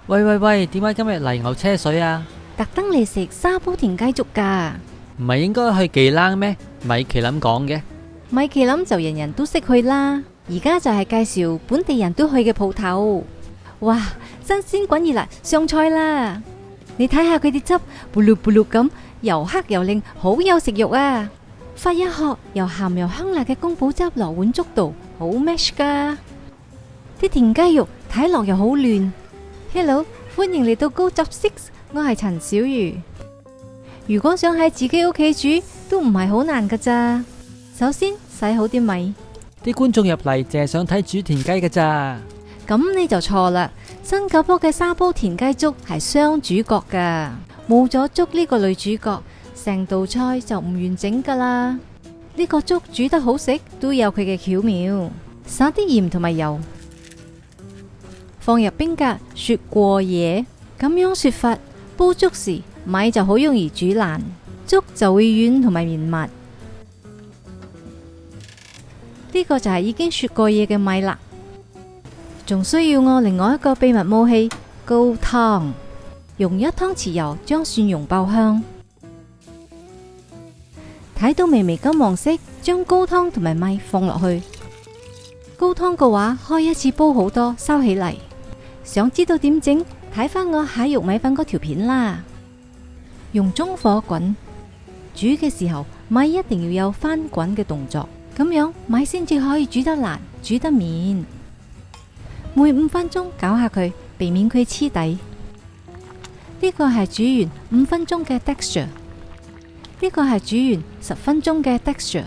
喂喂喂，點解今日嚟牛車水啊？特登嚟食沙煲田雞粥㗎。唔係應該去忌冷咩？米其林講嘅。米其林就人人都識去啦，而家就係介紹本地人都去嘅鋪頭。哇，新鮮滾熱辣，上菜啦！你睇下佢啲汁，咕嚕咕嚕咁，又黑又靚，好有食慾啊！發一殼又鹹又香辣嘅宮保汁落碗粥度，好 match 㗎。啲田雞肉睇落又好嫩。Hello， 歡迎嚟到高集 6， 我係陳小瑜。如果想喺自己屋企煮，都唔係好難㗎咋。首先洗好啲米。啲觀眾入嚟淨係想睇煮田雞㗎咋。咁你就錯啦。新加坡嘅沙煲田雞粥係雙主角㗎，冇咗粥呢個女主角，成道菜就唔完整㗎啦。呢個粥煮得好食，都有佢嘅巧妙。撒啲鹽同埋油，放入冰格雪過夜。咁樣說法，煲粥時米就好容易煮爛，粥就會軟同埋綿密。呢個就係已經雪過夜嘅米啦。仲需要我另外一個秘密武器高湯，用1湯匙油將蒜蓉爆香。睇到微微金黃色，將高湯同埋米放落去。高湯嘅話，開一次煲好多，收起嚟。想知道點整？睇返我蟹肉米粉嗰條片啦。用中火滾，煮嘅時候米一定要有翻滾嘅動作，咁樣米先至可以煮得爛，煮得綿。每5分鐘攪下佢，避免佢黐底。呢個係煮完5分鐘嘅 texture， 呢個係煮完10分鐘嘅 texture。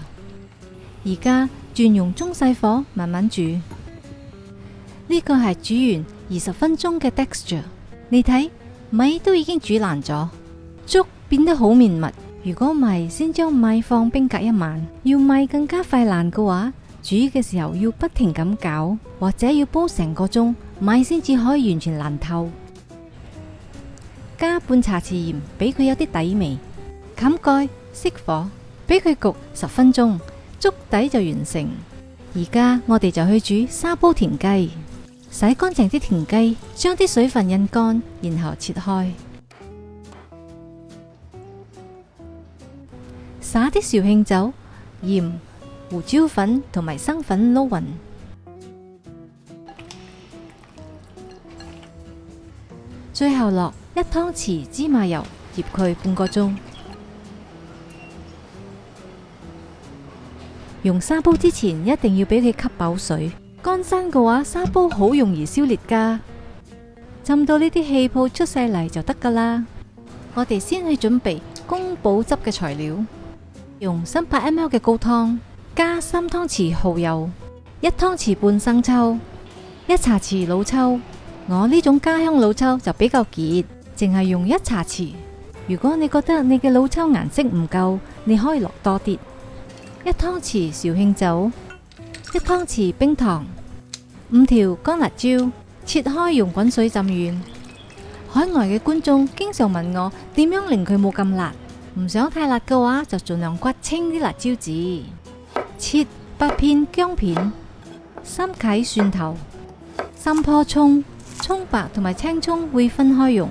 而家轉用中細火慢慢煮。呢個係煮完20分鐘嘅 texture。你睇米都已經煮爛咗，粥變得好綿密。如果唔係先將米放冰格1晚，要米更加快爛嘅話，煮嘅時候要不停咁攪，或者要煲成個鐘，米先至可以完全爛透。加半茶匙鹽，俾佢有啲底味。冚蓋熄火，俾佢焗10分鐘，粥底就完成。而家我哋就去煮沙煲田雞。洗乾淨啲田雞，將啲水分印乾，然後切開。撒啲紹興酒、鹽、胡椒粉同埋生粉撈勻。最後落1湯匙芝麻油，醃佢半個鐘。用沙煲之前一定要俾佢吸飽水。乾身嘅話，沙煲好容易燒裂噶。浸到呢啲氣泡出晒嚟就得噶啦。我哋先去準備宮保汁嘅材料，用300 ml 嘅高湯，加3湯匙蠔油，1湯匙半生抽，1茶匙老抽。我呢種家鄉老抽就比較結，淨係用1茶匙。如果你覺得你嘅老抽顏色唔夠，你可以落多啲。1湯匙紹興酒，1湯匙冰糖，5條乾辣椒，切開用滾水浸軟。海外嘅觀眾經常問我點樣令佢冇咁辣，唔想太辣嘅話就盡量刮清啲辣椒籽。切8片薑片，3啟蒜頭，3棵蔥，蔥白同埋青蔥會分開用。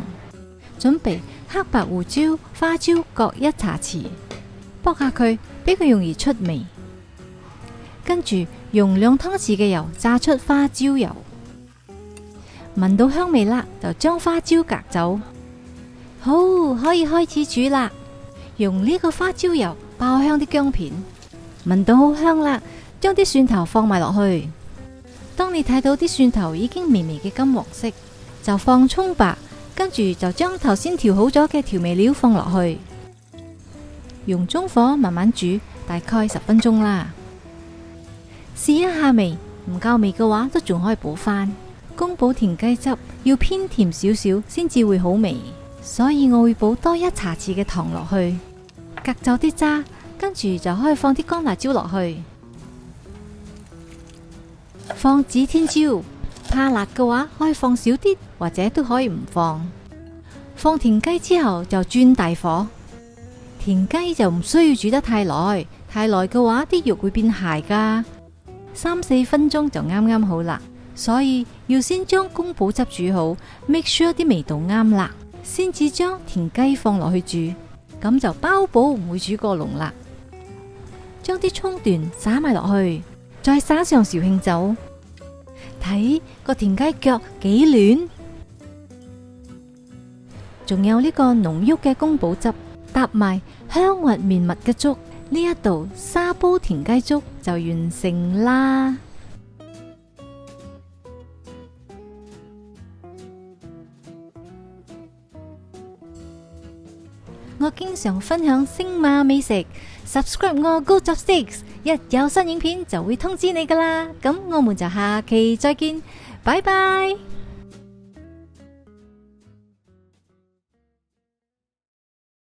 準備黑白胡椒、花椒各1茶匙，卜下佢，俾佢容易出味。跟住用2湯匙嘅油炸出花椒油，聞到香味啦，就將花椒隔走。好，可以開始煮啦。用呢個花椒油爆香啲薑片，聞到好香啦，將啲蒜頭放埋落去。當你睇到啲蒜頭已經微微嘅金黃色，就放蔥白，跟住就將頭先調好咗嘅調味料放落去，用中火慢慢煮，大概10分鐘啦。試一下味，唔夠味嘅話都仲可以補翻。宮保田雞汁要偏甜少少先至會好味，所以我會補多1茶匙嘅糖落去，隔走啲渣，跟住就可以放啲乾辣椒落去，放指天椒，怕辣嘅話可以放少啲，或者都可以唔放。放田雞之後就轉大火，田雞就唔需要煮得太耐，太耐嘅話啲肉會變鞋噶。3-4分鐘就啱啱好啦。所以要先將宮保汁煮好，make sure 啲味道啱啦，先至將田雞放落去煮，咁就包保唔會煮過籠啦。將啲蔥段灑埋落去，再灑上紹興酒，睇個田雞腳幾嫩，仲有呢個濃郁嘅宮保汁，搭埋香滑綿密嘅粥，呢一道沙煲田雞粥就完成啦。我經常分享星馬美食，subscribe 我 Go Chopsticks，一有新影片就會通知你噶啦。咁我們就下期再見，拜拜。